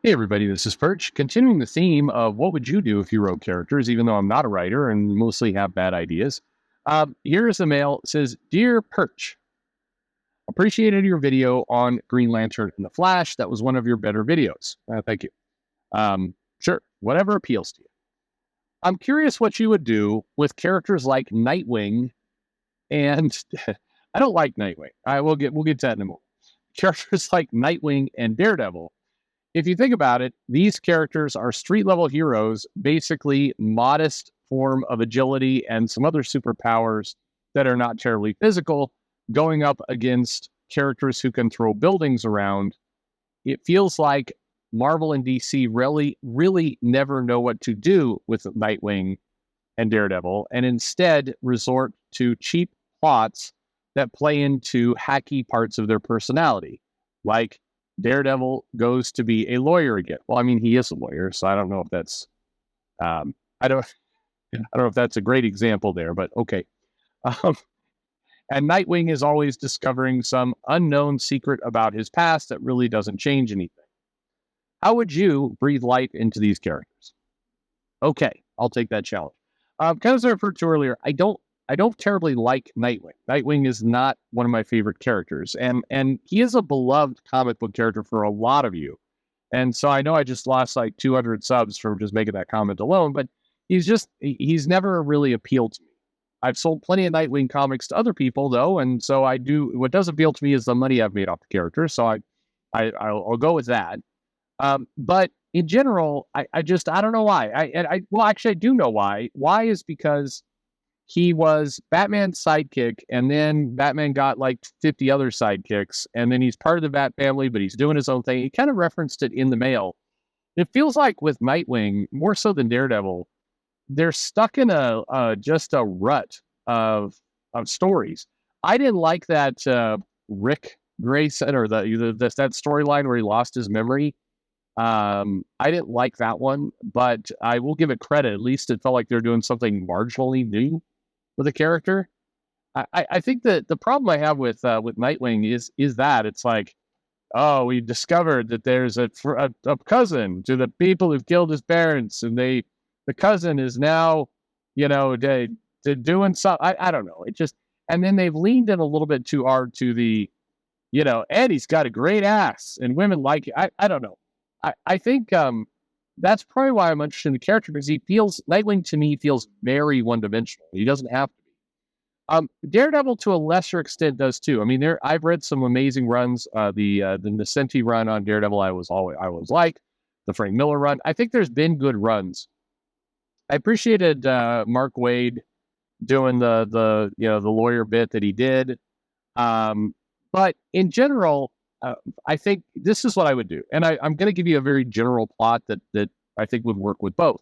Hey everybody, this is Perch. Continuing the theme of what would you do if you wrote characters, even though I'm not a writer and mostly have bad ideas. Here is a mail. It says, "Dear Perch, appreciated your video on Green Lantern and the Flash. That was one of your better videos. Thank you. Sure, whatever appeals to you. I'm curious what you would do with characters like Nightwing and I don't like Nightwing. We'll get to that in a moment. Characters like Nightwing and Daredevil. If you think about it, these characters are street level heroes, basically modest form of agility and some other superpowers that are not terribly physical, going up against characters who can throw buildings around. It feels like Marvel and DC really never know what to do with Nightwing and Daredevil, and instead resort to cheap plots that play into hacky parts of their personality, like Daredevil goes to be a lawyer again. Well, I mean, he is a lawyer, so I don't know if that's um, I don't I don't know if that's a great example there, but okay. Um, and Nightwing is always discovering some unknown secret about his past that really doesn't change anything. How would you breathe life into these characters? Okay, I'll take that challenge. Kind of as I referred to earlier, I don't terribly like Nightwing. Nightwing is not one of my favorite characters, and he is a beloved comic book character for a lot of you. And so I know I just lost like 200 subs from just making that comment alone, but he's never really appealed to me. I've sold plenty of Nightwing comics to other people though, and so I do. What does appeal to me is the money I've made off the character. So I'll go with that. But in general, I don't know why. Well, actually I do know why. Why is because he was Batman's sidekick, and then Batman got like 50 other sidekicks, and then he's part of the Bat family, but he's doing his own thing. He kind of referenced it in the mail. It feels like with Nightwing, more so than Daredevil, they're stuck in a just a rut of stories. I didn't like that Rick Grayson or that storyline where he lost his memory. I didn't like that one, but I will give it credit. At least it felt like they're doing something marginally new with a character. I think that the problem I have with Nightwing is that it's like, oh, we discovered that there's a cousin to the people who've killed his parents, and the cousin is now, they doing something. I don't know. It just and then they've leaned in a little bit too hard to the, Eddie's got a great ass and women like it. I don't know. I think that's probably why I'm interested in the character because Nightwing to me feels very one dimensional. He doesn't have to be. Daredevil to a lesser extent does too. I mean, I've read some amazing runs. The Nascenti run on Daredevil, I was like the Frank Miller run. I think there's been good runs. I appreciated Mark Waid doing the lawyer bit that he did. But in general, I think this is what I would do, and I'm going to give you a very general plot that I think would work with both.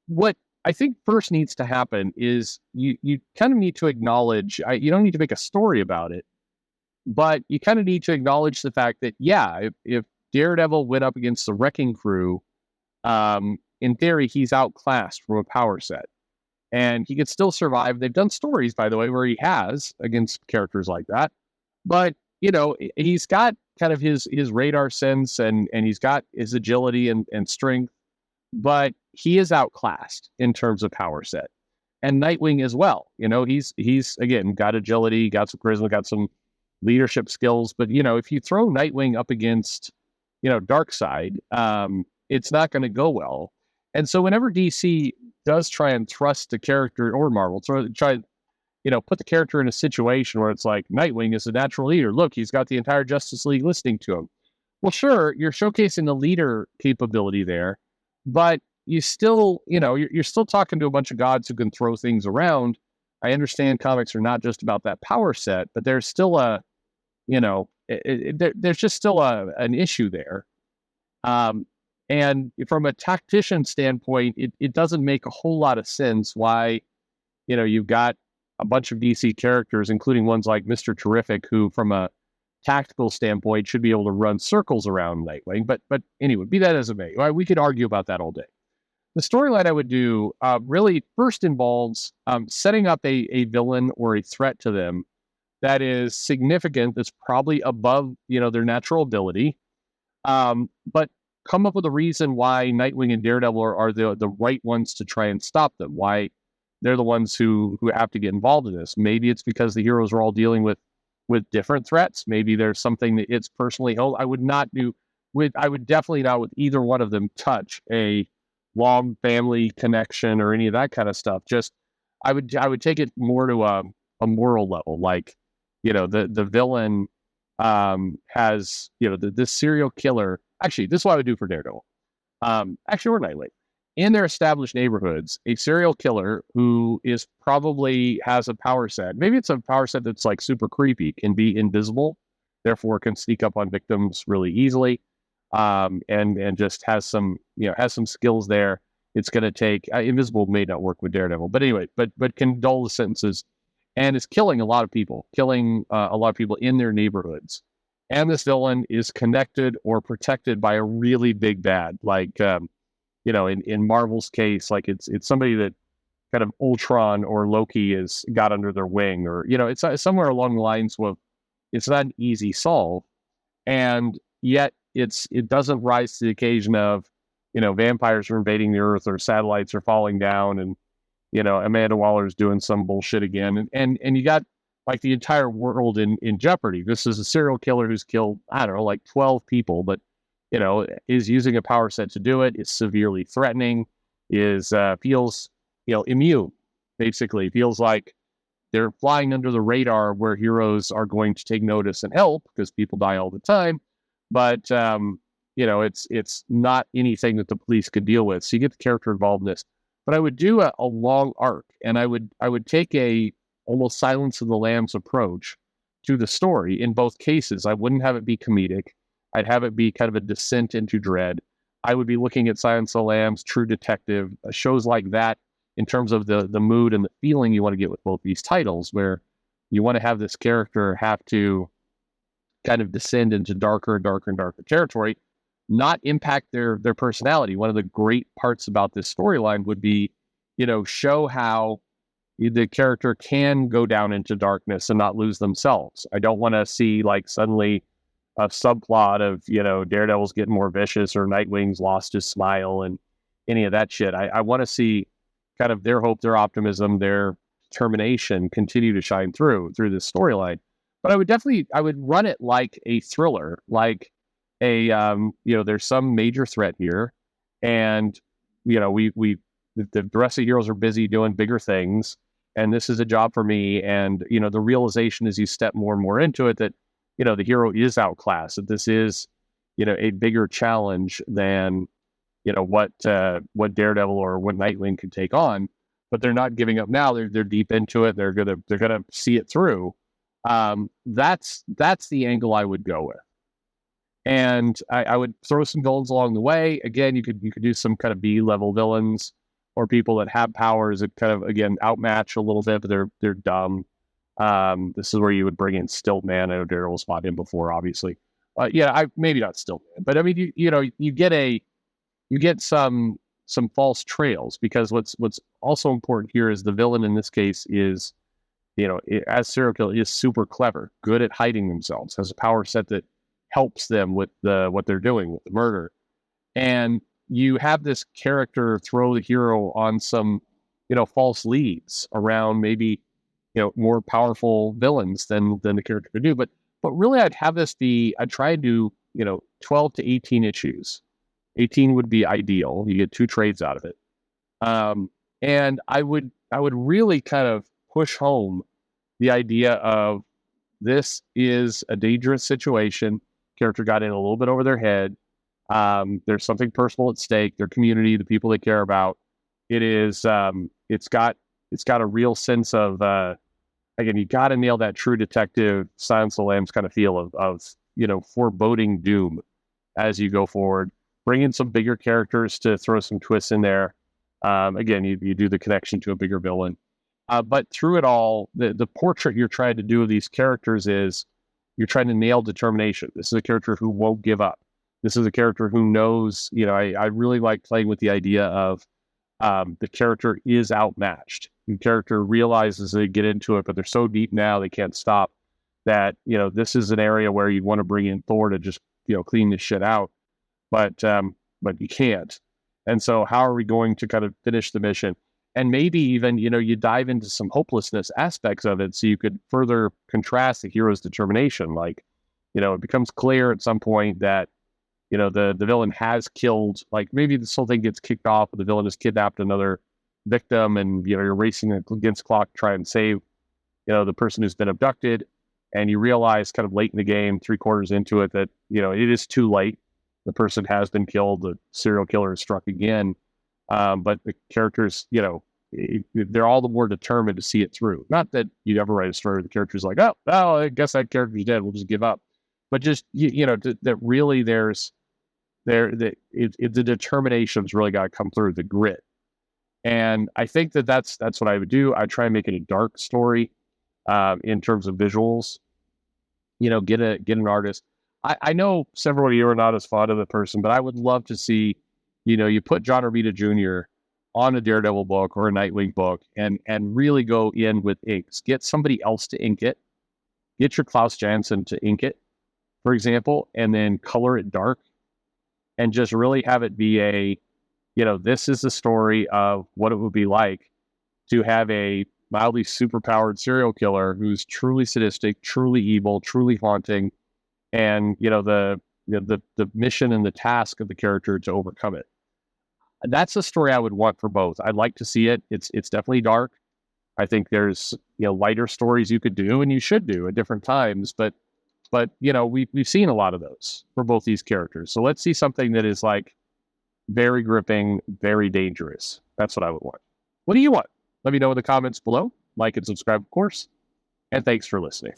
What I think first needs to happen is you kind of need to acknowledge. You don't need to make a story about it, but you kind of need to acknowledge the fact that yeah, if Daredevil went up against the Wrecking Crew, in theory he's outclassed from a power set, and he could still survive. They've done stories, by the way, where he has against characters like that, but he's got kind of his radar sense and he's got his agility and strength, but he is outclassed in terms of power set. And Nightwing as well. He's again got agility, got some charisma, got some leadership skills. But if you throw Nightwing up against, Darkseid, it's not going to go well. And so whenever DC does try and thrust the character, or Marvel try put the character in a situation where it's like Nightwing is a natural leader. Look, he's got the entire Justice League listening to him. Well, sure, you're showcasing the leader capability there, but you still, you're still talking to a bunch of gods who can throw things around. I understand comics are not just about that power set, but there's still there's just still an issue there. And from a tactician standpoint, it doesn't make a whole lot of sense why, you've got a bunch of DC characters, including ones like Mr. Terrific, who from a tactical standpoint should be able to run circles around Nightwing. But anyway, be that as it may, we could argue about that all day. The storyline I would do really first involves setting up a villain or a threat to them that is significant, that's probably above their natural ability, but come up with a reason why Nightwing and Daredevil are the right ones to try and stop them. Why they're the ones who have to get involved in this. Maybe it's because the heroes are all dealing with different threats. Maybe there's something that it's personally held. I would definitely not with either one of them touch a long family connection or any of that kind of stuff. Just I would take it more to a moral level. Like, the villain has, this serial killer. Actually, this is what I would do for Daredevil. Actually, or Nightwing. In their established neighborhoods, a serial killer who is probably has a power set. Maybe it's a power set that's like super creepy, can be invisible, therefore can sneak up on victims really easily, and just has some skills there. It's going to take invisible may not work with Daredevil, but anyway, but can dull the sentences, and is killing a lot of people, in their neighborhoods. And this villain is connected or protected by a really big bad, like in Marvel's case, like it's somebody that kind of Ultron or Loki has got under their wing, or it's somewhere along the lines of it's not an easy solve, and yet it doesn't rise to the occasion of vampires are invading the Earth or satellites are falling down, and Amanda Waller's doing some bullshit again, and you got like the entire world in jeopardy. This is a serial killer who's killed, I don't know, like 12 people, but is using a power set to do it, is severely threatening, feels, immune, basically. Feels like they're flying under the radar where heroes are going to take notice and help because people die all the time. But, it's not anything that the police could deal with. So you get the character involved in this. But I would do a long arc, and I would take a almost Silence of the Lambs approach to the story in both cases. I wouldn't have it be comedic. I'd have it be kind of a descent into dread. I would be looking at Silence of the Lambs, True Detective, shows like that in terms of the mood and the feeling you want to get with both these titles, where you want to have this character have to kind of descend into darker and darker and darker territory, not impact their personality. One of the great parts about this storyline would be, show how the character can go down into darkness and not lose themselves. I don't want to see like suddenly a subplot of, Daredevil's getting more vicious or Nightwing's lost his smile and any of that shit. I want to see kind of their hope, their optimism, their determination continue to shine through this storyline. But I would run it like a thriller, like there's some major threat here, and, the rest of the heroes are busy doing bigger things, and this is a job for me. And, the realization as you step more and more into it that, the hero is outclassed, that this is, a bigger challenge than, what Daredevil or what Nightwing could take on, but they're not giving up now. They're deep into it. They're gonna see it through. That's the angle I would go with. And I would throw some villains along the way. Again, you could do some kind of B-level villains or people that have powers that kind of, again, outmatch a little bit, but they're dumb. This is where you would bring in Stiltman. I know Daryl's fought him before, obviously. Maybe not Stiltman, but I mean, you get some false trails, because what's also important here is the villain in this case is, as serial killer, is super clever, good at hiding themselves, has a power set that helps them with what they're doing with the murder. And you have this character throw the hero on some, false leads around maybe, more powerful villains than the character could do. But really I'd try to do, 12 to 18 issues. 18 would be ideal. You get 2 trades out of it. And I would really kind of push home the idea of this is a dangerous situation. Character got in a little bit over their head. There's something personal at stake, their community, the people they care about. It is, it's got a real sense of, again, you got to nail that True Detective, Silence of the Lambs kind of feel of foreboding doom as you go forward. Bring in some bigger characters to throw some twists in there. Again, you do the connection to a bigger villain. But through it all, the portrait you're trying to do of these characters is you're trying to nail determination. This is a character who won't give up. This is a character who knows, I really like playing with the idea of the character is outmatched. The character realizes they get into it, but they're so deep now they can't stop, that, this is an area where you'd want to bring in Thor to just, clean this shit out. But but you can't. And so how are we going to kind of finish the mission? And maybe even, you dive into some hopelessness aspects of it so you could further contrast the hero's determination. Like, it becomes clear at some point that, the villain has killed, like maybe this whole thing gets kicked off, but the villain has kidnapped another victim, and, you're racing against clock to try and save, the person who's been abducted. And you realize kind of late in the game, 3/4 into it, that, it is too late. The person has been killed. The serial killer has struck again. But the characters, they're all the more determined to see it through. Not that you'd ever write a story where the character's like, oh, I guess that character's dead. We'll just give up. But just, that really the determination's really got to come through, the grit. And I think that's what I would do. I try and make it a dark story in terms of visuals. Get an artist. I know several of you are not as fond of the person, but I would love to see, you put John Romita Jr. on a Daredevil book or a Nightwing book and really go in with inks. Get somebody else to ink it. Get your Klaus Janson to ink it, for example, and then color it dark and just really have it be this is the story of what it would be like to have a mildly superpowered serial killer who's truly sadistic, truly evil, truly haunting, and the mission and the task of the character to overcome it. That's a story I would want for both. I'd like to see it. It's definitely dark. I think there's lighter stories you could do and you should do at different times, but we've seen a lot of those for both these characters. So let's see something that is like very gripping, very dangerous. That's what I would want. What do you want? Let me know in the comments below. Like and subscribe, of course. And thanks for listening.